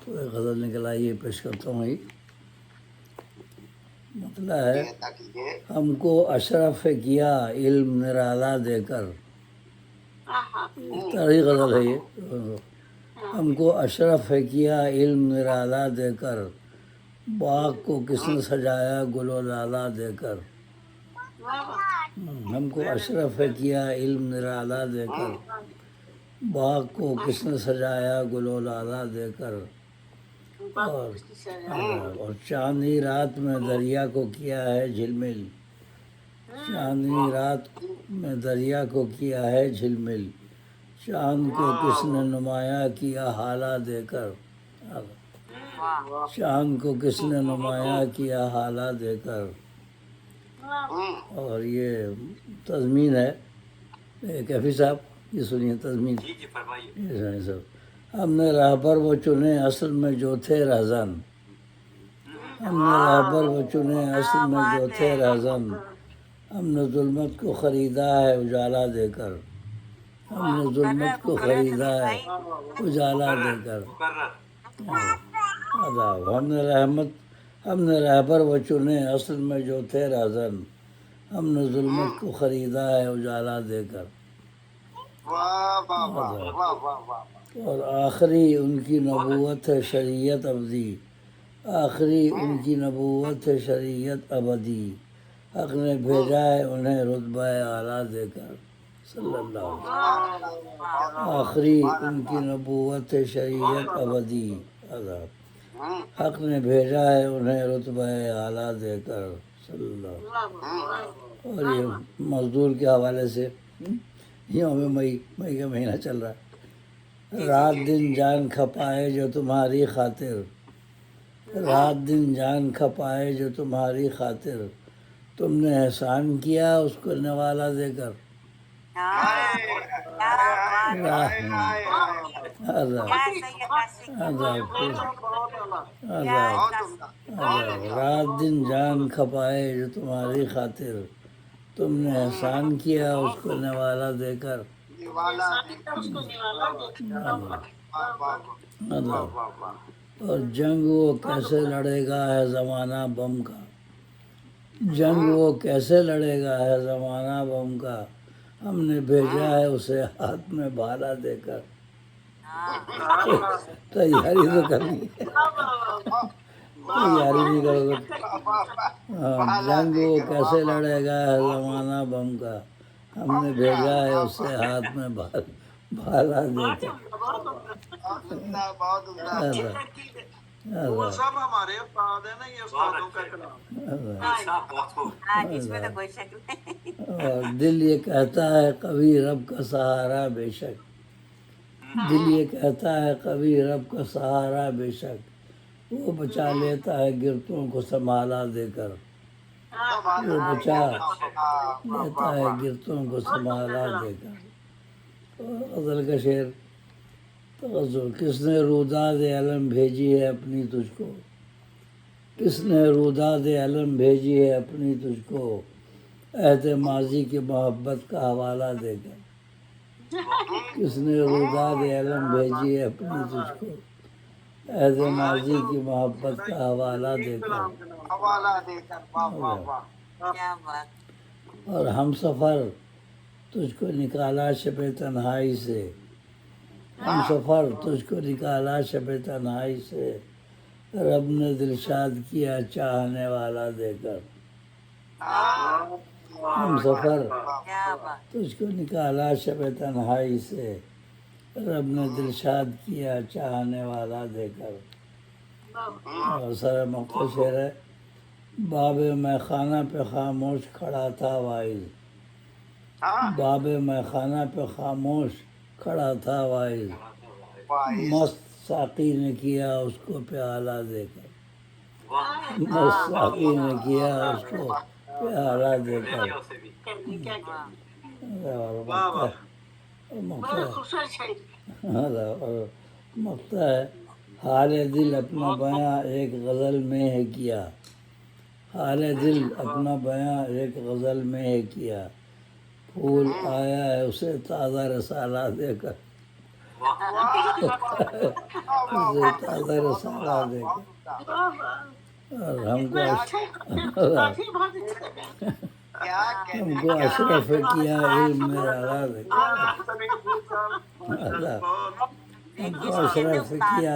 تو ایک غزل نکل آئی ہے، پیش کرتا ہوں ہی. مطلب ہے ہم کو اشرف کیا علم نرالا دے کر. تاریخ غزل ہے یہ. ہم کو اشرف کیا علم نرالا دے کر، باغ کو کس نے سجایا گل و لالا دے کر. ہم کو اشرف کیا علم نرالا دے کر، باغ کو کس نے سجایا گل و لالا دے کر. اور چاندنی رات میں دریا کو کیا ہے جھلمل، چاندنی رات میں دریا کو کیا ہے جھلمل. چاند کو کس نے نمایاں کیا حالہ دے کر. چاند کو کس نے نمایاں کیا حالہ دے کر. اور یہ تضمین ہے کیفی صاحب، یہ سنیے تضمین. ہم نے رہبر وہ چنے اصل میں جو تھے رہزن، ہم نے رہبر وہ چنے اصل میں جو تھے رہزن. ہم نے ظلمت کو خریدا ہے اجالا دے کر، ہم نے ظلمت کو خریدا ہے اجالا دے کر. ہم نے رہبر وہ چنے اصل میں جو تھے رہزن، ہم نے ظلمت کو خریدا ہے اجالا دے کر. اور آخری ان کی نبوت ہے شریعت ابدی، آخری ان کی نبوت ہے شریعت ابدی. حق نے بھیجا ہے انہیں رتبہ اعلیٰ دے کر. صلی اللہ علیہ وسلم. آخری ان کی نبوت ہے شریعت ابدی. حق نے بھیجا ہے انہیں رتبہ اعلیٰ دے کر. صلی اللہ علیہ وسلم. اور یہ مزدور کے حوالے سے یوم مئی کا مہینہ چل رہا ہے. رات دن جان کھپائے جو تمہاری خاطر، رات دن جان کھپائے جو تمہاری خاطر. تم نے احسان کیا اس کو نوالا دے کر. رات دن جان کھپائے جو تمہاری خاطر. تم نے احسان کیا اس کو نوالا دے کر. اور جنگ وہ کیسے لڑے گا ہے زمانہ بم کا، جنگ وہ کیسے لڑے گا ہے زمانہ بم کا. ہم نے بھیجا ہے اسے ہاتھ میں بھالا دے کر. تیاری تو کرنی ہے، تیاری نہیں کرو گے. جنگ وہ کیسے لڑے گا ہے زمانہ بم کا. ہم نے بھیجا ہے اسے ہاتھ میں بھالا دے کر. ہمارے استاد ہے نا، یہ استادوں کا کلام. اور دل یہ کہتا ہے کبھی رب کا سہارا بے شک، دل یہ کہتا ہے کبھی رب کا سہارا بے شک. وہ بچا لیتا ہے گرتوں کو سنبھالا دے کر، وہ بچا لیتا ہے گرتوں کو سنبھالا دے کر. غزل کا شعر توجہ. کس نے روداد علم بھیجی ہے اپنی تجھ کو، کس نے روداد علم بھیجی ہے اپنی تجھ کو. عہد ماضی کی محبت کا حوالہ دے کر. کس نے روداد علم بھیجی ہے اپنی تجھ کو، عہد ماضی کی محبت کا حوالہ دے کر. اور ہم سفر تجھ کو نکالا شب تنہائی سے، ہم سفر تجھ کو نکالا شب تنہائی سے. رب نے دلشاد کیا چاہنے والا دے کر. ہم سفر تجھ کو نکالا شب تنہائی سے، رب نے دلشاد کیا چاہنے والا دے کر. اور سر مقصد شعر ہے. باب میں خانہ پہ خاموش کھڑا تھا وائز، باب میں خانہ پہ خاموش کھڑا تھا وائز. مست ساقی نے کیا اس کو پیالہ دے کر، مست ساقی نے کیا اس کو پیالہ دے کر. مقطع ہے. حال دل اپنا بیاں ایک غزل میں ہے کیا، حال دل اپنا بیاں ایک غزل میں ہے کیا. پھول آیا ہے اسے تازہ رسالہ دے کر. تازہ رسالہ دے کر اور ہم کو ہم کو اشرف کیا علم میرا اعلیٰ دے کر اللہ ہم کو اشرف کیا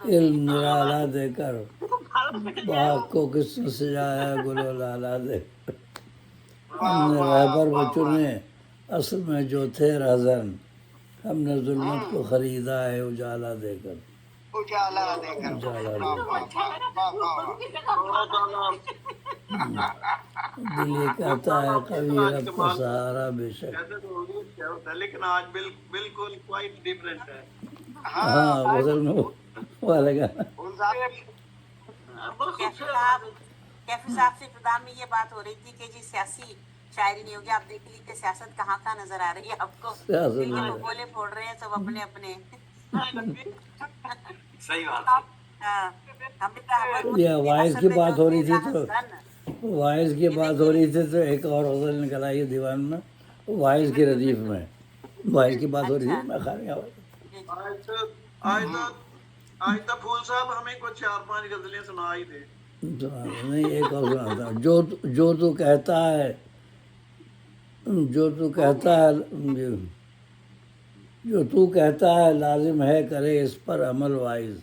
علم میرا اعلیٰ دے کر باغ کو کس نے سجایا گل و لالا دے کر ہم نے رہبر وہ چنے اصل میں جو تھے رہزن ہم نے ظلمت کو خریدا ہے اجالا دے کر اجالا دے کر اجالا دے کر بہت اعلیٰ۔ دل یہ کہتا ہے کبھی رب کا سہارا بے شک کہتے تو حضور کیا ہوتا ہے، لیکن آج بالکل کوائٹ ڈفرینٹ ہے۔ ہاں غزل میں وہ لگا کیفی صاحب سے ابتدا میں یہ بات ہو رہی تھی کہ جی سیاسی شاعری نہیں ہوگی، آپ دیکھ لیجیے سیاست کہاں کہاں نظر آ رہی ہے آپ کو، سیاست دل کے نہیں ہے۔ بھگولے پھوڑ رہے ہیں سب اپنے اپنے۔ صحیح بات ہاں، ہم نے کہا یہ وائز کی بات ہو رہی تھی تو وائز کی بات ہو رہی تھی تو ایک اور غزل نکل آئی ہے دیوان میں، وائز کی ردیف میں وائز کی بات ہو رہی تھی میں خالی آج تو پھول صاحب ہمیں کچھ 4-5 غزلیں سنا ہی دے۔ نہیں ایک اور سناتا ہوں جو تو کہتا ہے جو تو کہتا ہے لازم ہے کرے اس پر عمل وائز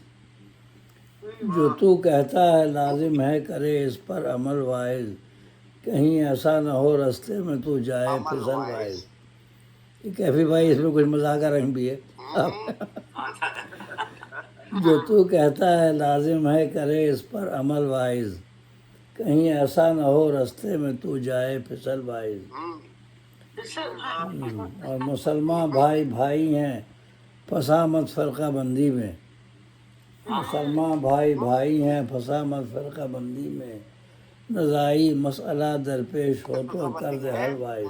جو تو کہتا ہے لازم ہے کرے اس پر عمل وائز کہیں ایسا نہ ہو رستے میں تو جائے پھسل وائز۔ یہ کیفی بھائی اس میں کچھ مزاح کا رنگ بھی ہے۔ جو تو کہتا ہے لازم ہے کرے اس پر عمل وائز کہیں ایسا نہ ہو رستے میں تو جائے پھسل وائز۔ اور مسلمان بھائی بھائی ہیں پھنسا مت فرقہ بندی میں مسلمان بھائی بھائی ہیں پھنسا مت فرقہ بندی میں نزاعی مسئلہ درپیش ہو تو کر دے حل وائز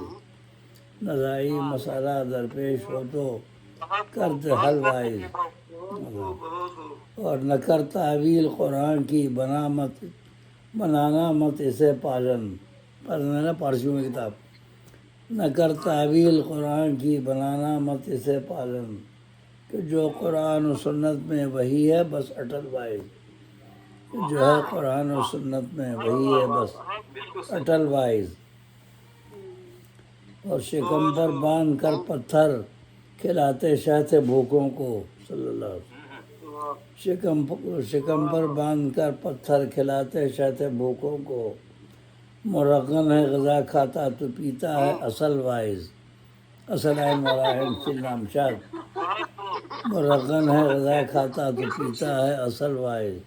نزاعی مسئلہ درپیش ہو تو کر دے حل وائز اور نہ کر تعویل قرآن کی بنانا مت اسے پالن پڑھنا پارسیوں کی کتاب نہ کر تعویل قرآن کی بنانا مت اسے پالن کہ جو قرآن و سنت میں وہی ہے بس اٹل وائز جو ہے قرآن و سنت میں وہی ہے بس اٹل وائز اور شکم پر باندھ کر پتھر کھلاتے شہد بھوکوں کو صلی اللہ علیہ وسلم شکم پر باندھ کر پتھر کھلاتے شہد بھوکوں کو مرغن ہے غذا کھاتا تو پیتا ہے اصل وائز اصل عین والا ہے فی نام شاد مرغن ہے غذا کھاتا تو پیتا ہے اصل وائز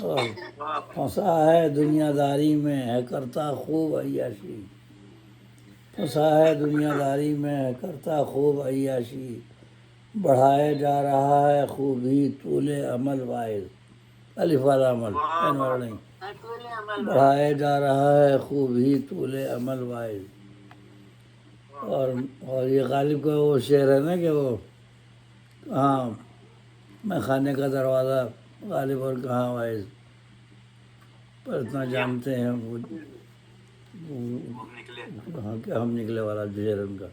اور پھنسا ہے دنیا داری میں ہے کرتا خوب عیاشی پھنسا ہے دنیا داری میں ہے کرتا خوب عیاشی بڑھائے جا رہا ہے خوبی طول عمل وائز الف والا عمل عین والا نہیں بڑھائے جا رہا ہے خوبی طول عمل وائز اور یہ غالب کا وہ شعر ہے نا کہ وہ ہاں میں خانے کا دروازہ غالب اور کہاں وائز پر اتنا جانتے ہیں وہ ہاں کہ ہم نکلے والا شعر ان کا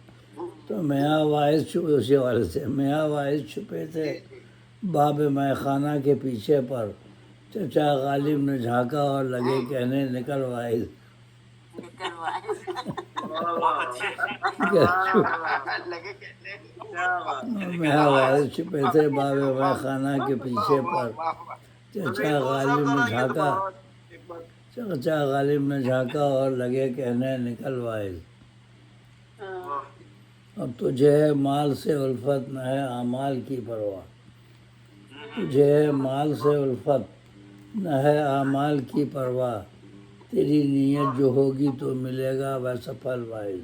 تو میاں وائز چھپے اسی والے سے میاں وائز چھپے تھے باب میں خانہ کے پیچھے پر چچا غالب نے جھانکا اور لگے کہنے نکل وائز میاں وائز چھپے تھے باب میں خانہ کے پیچھے پر چچا غالب نے جھانکا اور لگے کہنے نکل وائز اب تجھے ہے مال سے الفت نہ ہے اعمال کی پرواہ تجھے ہے مال سے الفت نہ ہے اعمال کی پرواہ تیری نیت جو ہوگی تو ملے گا ویسا پھل وائز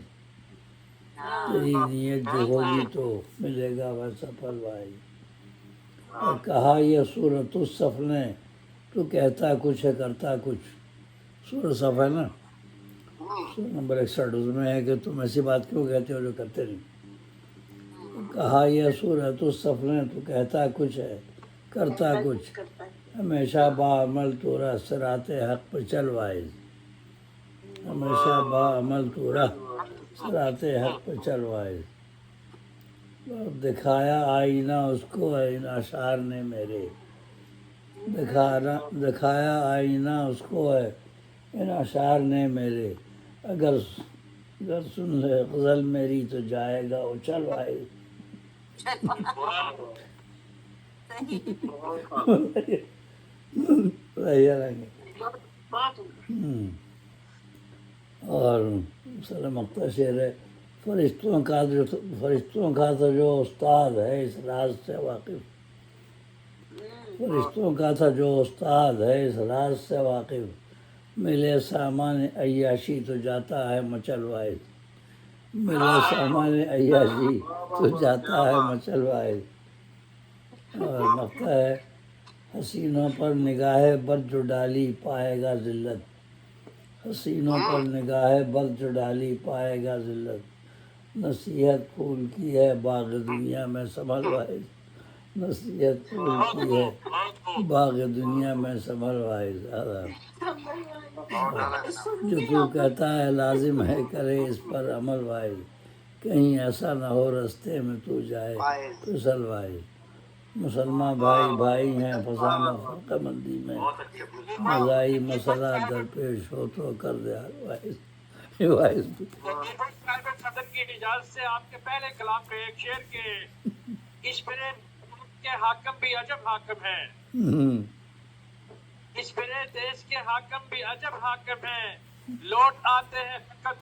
تیری نیت جو ہوگی تو ملے گا ویسا پھل وائز اور کہا یہ صورت الصف نے تو کہتا کچھ ہے کرتا کچھ سورہ صف ہے نا نمبر 61 اس میں ہے کہ تم ایسی بات کیوں کہتے ہو جو کرتے نہیں کہا یہ صورت الصف نے تو کہتا کچھ ہے کرتا کچھ ہمیشہ باعمل تو رہ صراط حق پہ چل وائز ہمیشہ باعمل تو رہ صراط حق پہ چل وائز اور دکھایا آئینہ اس کو ان اشعار نے میرے، دکھایا آئینہ اس کو ہے ان اشعار نے میرے، اگر سن لے غزل میری تو جائے گا اچھل بھائی. اور سر مقطع شعر ہے، فرشتوں کا تو جو استاد ہے اس راز سے واقف، فرشتوں کا تھا جو استاد ہے اس راز سے واقف، ملے سامان عیاشی تو جاتا ہے مچل واحد، ملے سامان عیاشی تو جاتا ہے مچل واحد. اور مقطع ہے، حسینوں پر نگاہ بد جو ڈالی پائے گا ذلت، حسینوں پر نگاہ بد جو ڈالی پائے گا ذلت، نصیحت پھول کی ہے باغ دنیا میں سنبھل واحد، نصیحت پھول کی ہے باغ دنیا میں سنبھل واحد. جو تو کہتا ہے لازم ہے کرے اس پر عمل واحد، کہیں ایسا نہ ہو رستے میں تو جائے پھسل واحد. مسلمان بھائی بھائی ہیں فسانہ فرقہ مندی میں، مزاحی مسئلہ درپیش ہو تو کر دے واحد. صدر کی اجازت سے آپ کے پہلے کلام پہ ایک شعر کے، اس میرے کے حاکم بھی عجب حاکم ہیں، اس میرے دیش کے حاکم بھی عجب حاکم ہیں، لوٹ آتے ہیں فقط